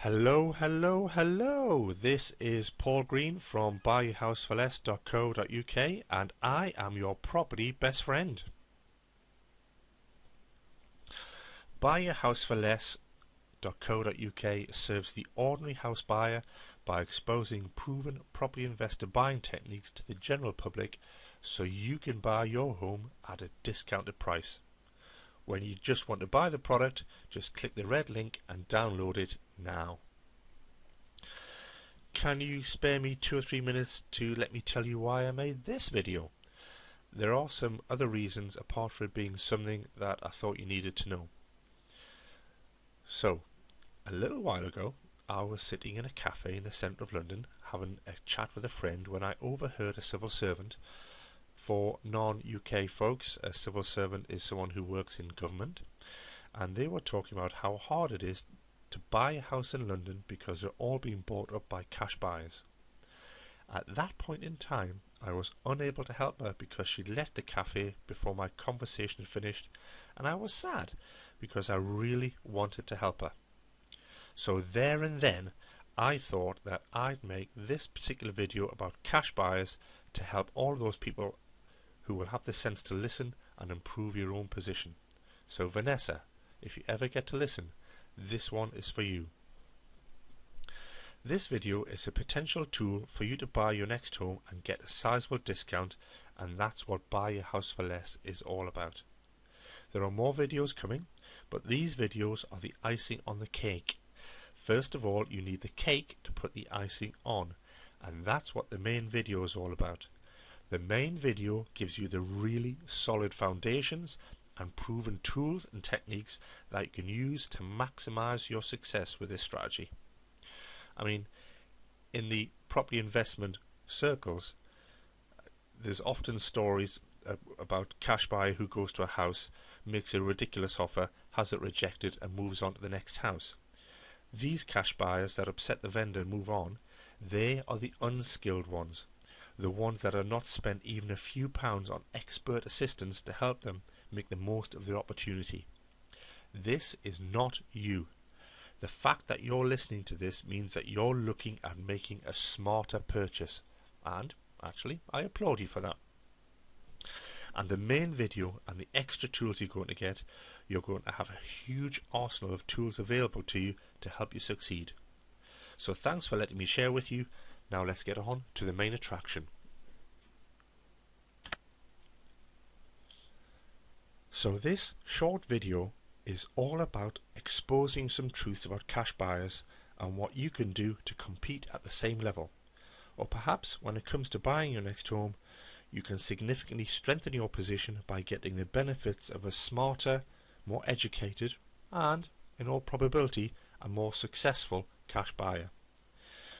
Hello, hello, hello. This is Paul Green from buyyourhouseforless.co.uk and I am your property best friend. Buyyourhouseforless.co.uk serves the ordinary house buyer by exposing proven property investor buying techniques to the general public so you can buy your home at a discounted price. When you just want to buy the product, just click the red link and download it now. Can you spare me 2 or 3 minutes to let me tell you why I made this video? There are some other reasons apart from it being something that I thought you needed to know. So, a little while ago, I was sitting in a cafe in the centre of London having a chat with a friend when I overheard a civil servant. For non-UK folks, a civil servant is someone who works in government, and they were talking about how hard it is to buy a house in London because they're all being bought up by cash buyers. At that point in time, I was unable to help her because she'd left the cafe before my conversation finished, and I was sad because I really wanted to help her. So there and then, I thought that I'd make this particular video about cash buyers to help all those people who will have the sense to listen and improve your own position. So Vanessa, if you ever get to listen, this one is for you. This video is a potential tool for you to buy your next home and get a sizable discount, and that's what Buy Your House for Less is all about. There are more videos coming, but these videos are the icing on the cake. First of all, you need the cake to put the icing on, and that's what the main video is all about. The main video gives you the really solid foundations and proven tools and techniques that you can use to maximize your success with this strategy. I mean, in the property investment circles, there's often stories about cash buyer who goes to a house, makes a ridiculous offer, has it rejected and moves on to the next house. These cash buyers that upset the vendor and move on, they are the unskilled ones. The ones that are not spent even a few pounds on expert assistance to help them make the most of their opportunity. This is not you. The fact that you're listening to this means that you're looking at making a smarter purchase, and actually I applaud you for that. And the main video and the extra tools you're going to have a huge arsenal of tools available to you to help you succeed. So thanks for letting me share with you. Now let's get on to the main attraction. So this short video is all about exposing some truths about cash buyers and what you can do to compete at the same level. Or perhaps when it comes to buying your next home, you can significantly strengthen your position by getting the benefits of a smarter, more educated and, in all probability, a more successful cash buyer.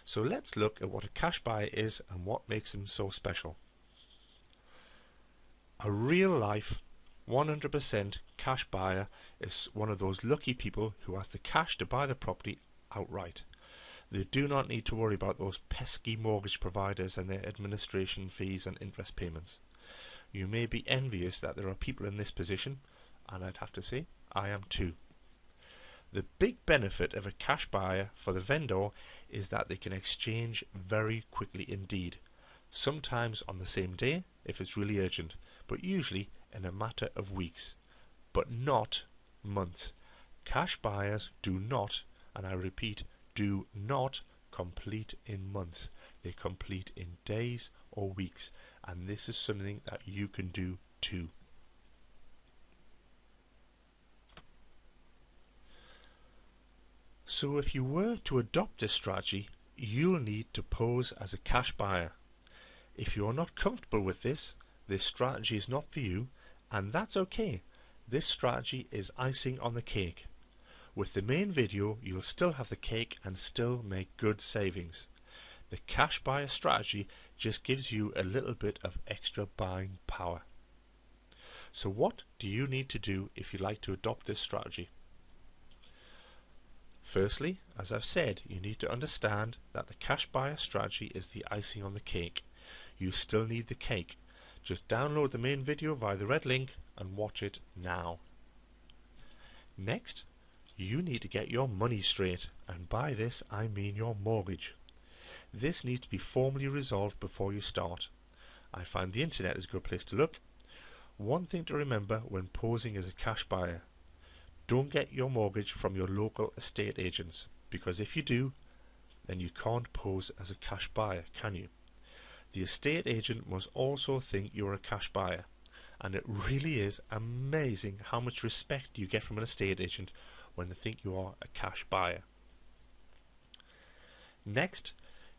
So let's look at what a cash buyer is and what makes them so special. A real life 100% cash buyer is one of those lucky people who has the cash to buy the property outright. They do not need to worry about those pesky mortgage providers and their administration fees and interest payments. You may be envious that there are people in this position, and I'd have to say I am too. The big benefit of a cash buyer for the vendor is that they can exchange very quickly indeed, sometimes on the same day if it's really urgent, but usually in a matter of weeks, but not months. Cash buyers do not, and I repeat, do not complete in months. They complete in days or weeks, and this is something that you can do too. So if you were to adopt this strategy, you'll need to pose as a cash buyer. If you're not comfortable with this strategy is not for you, and that's okay. This strategy is icing on the cake. With the main video, you'll still have the cake and still make good savings. The cash buyer strategy just gives you a little bit of extra buying power. So what do you need to do if you'd like to adopt this strategy? Firstly, as I've said, you need to understand that the cash buyer strategy is the icing on the cake. You still need the cake. Just download the main video via the red link and watch it now. Next, You need to get your money straight, and by this I mean your mortgage. This needs to be formally resolved before you start. I find the internet is a good place to look. One thing to remember when posing as a cash buyer: don't get your mortgage from your local estate agents, because if you do, then you can't pose as a cash buyer, can you? The estate agent must also think you're a cash buyer, and it really is amazing how much respect you get from an estate agent when they think you are a cash buyer. Next,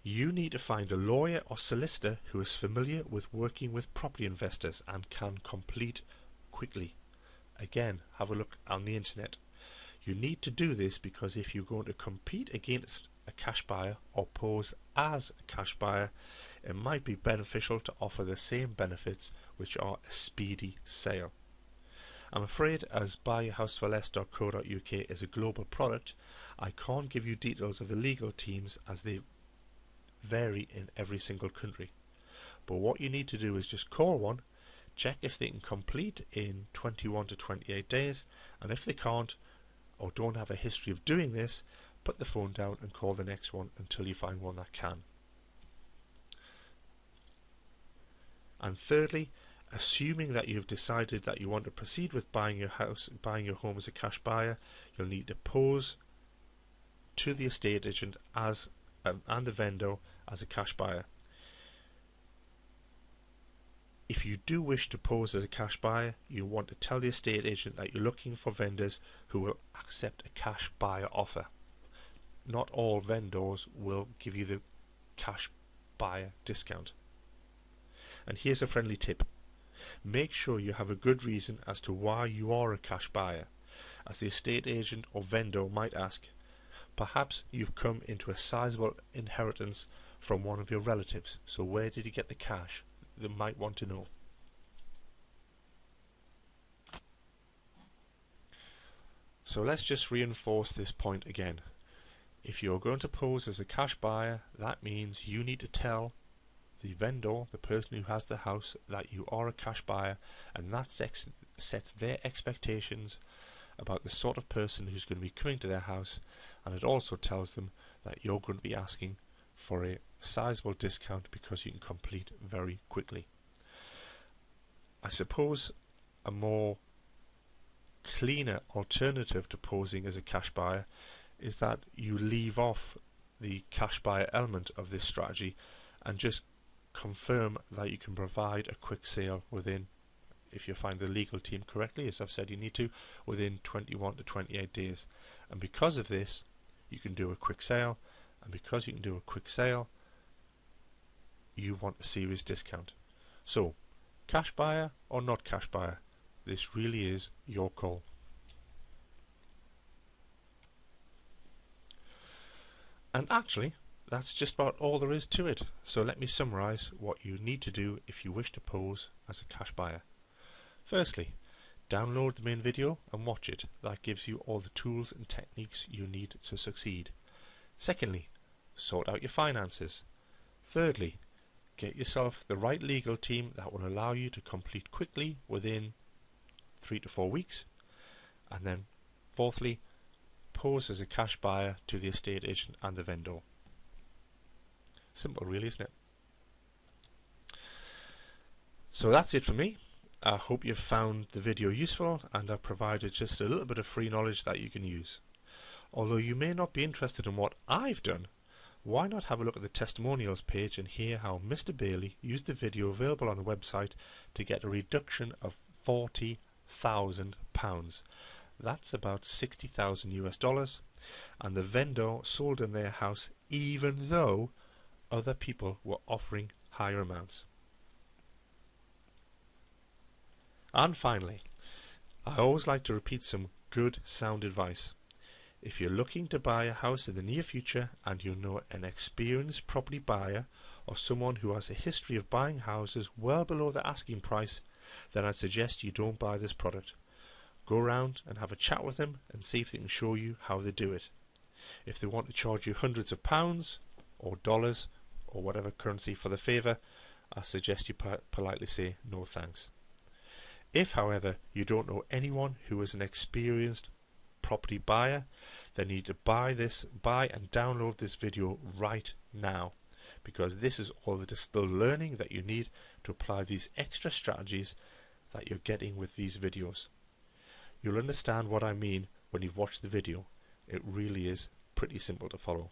you need to find a lawyer or solicitor who is familiar with working with property investors and can complete quickly. Again, have a look on the internet. You need to do this because if you're going to compete against a cash buyer or pose as a cash buyer, it might be beneficial to offer the same benefits, which are a speedy sale. I'm afraid, as buyyourhouseforless.co.uk is a global product, I can't give you details of the legal teams as they vary in every single country. But what you need to do is just call one, check if they can complete in 21 to 28 days, and if they can't or don't have a history of doing this, put the phone down and call the next one until you find one that can. And thirdly, assuming that you've decided that you want to proceed with buying your home as a cash buyer, you'll need to pose to the estate agent as and the vendor as a cash buyer. If you do wish to pose as a cash buyer, you want to tell the estate agent that you're looking for vendors who will accept a cash buyer offer. Not all vendors will give you the cash buyer discount. And here's a friendly tip. Make sure you have a good reason as to why you are a cash buyer, as the estate agent or vendor might ask. Perhaps you've come into a sizable inheritance from one of your relatives, so where did you get the cash? They might want to know. So let's just reinforce this point again. If you're going to pose as a cash buyer, that means you need to tell the vendor, the person who has the house, that you are a cash buyer, and that sets their expectations about the sort of person who's going to be coming to their house, and it also tells them that you're going to be asking for a sizable discount because you can complete very quickly. I suppose a more cleaner alternative to posing as a cash buyer is that you leave off the cash buyer element of this strategy and just confirm that you can provide a quick sale within, if you find the legal team correctly, as I've said you need to, within 21 to 28 days. And because of this, you can do a quick sale, and because you can do a quick sale, you want a serious discount. So, cash buyer or not cash buyer, this really is your call. And actually, that's just about all there is to it. So let me summarise what you need to do if you wish to pose as a cash buyer. Firstly, download the main video and watch it. That gives you all the tools and techniques you need to succeed. Secondly, sort out your finances. Thirdly, get yourself the right legal team that will allow you to complete quickly within 3 to 4 weeks. And then fourthly, pose as a cash buyer to the estate agent and the vendor. Simple really, isn't it? So that's it for me. I hope you've found the video useful and I've provided just a little bit of free knowledge that you can use. Although you may not be interested in what I've done, why not have a look at the testimonials page and hear how Mr. Bailey used the video available on the website to get a reduction of £40,000. That's about $60,000, and the vendor sold in their house even though other people were offering higher amounts. And finally, I always like to repeat some good sound advice. If you're looking to buy a house in the near future and you know an experienced property buyer or someone who has a history of buying houses well below the asking price, then I'd suggest you don't buy this product. Go around and have a chat with them and see if they can show you how they do it. If they want to charge you hundreds of pounds or dollars or whatever currency for the favour, I suggest you politely say no thanks. If, however, you don't know anyone who is an experienced property buyer, then you need to buy and download this video right now, because this is all the learning that you need to apply these extra strategies that you're getting with these videos. You'll understand what I mean when you've watched the video. It really is pretty simple to follow.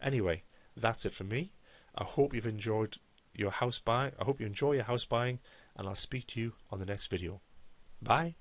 Anyway, that's it for me. I hope you've enjoyed your house buying. I hope you enjoy your house buying, and I'll speak to you on the next video. Bye.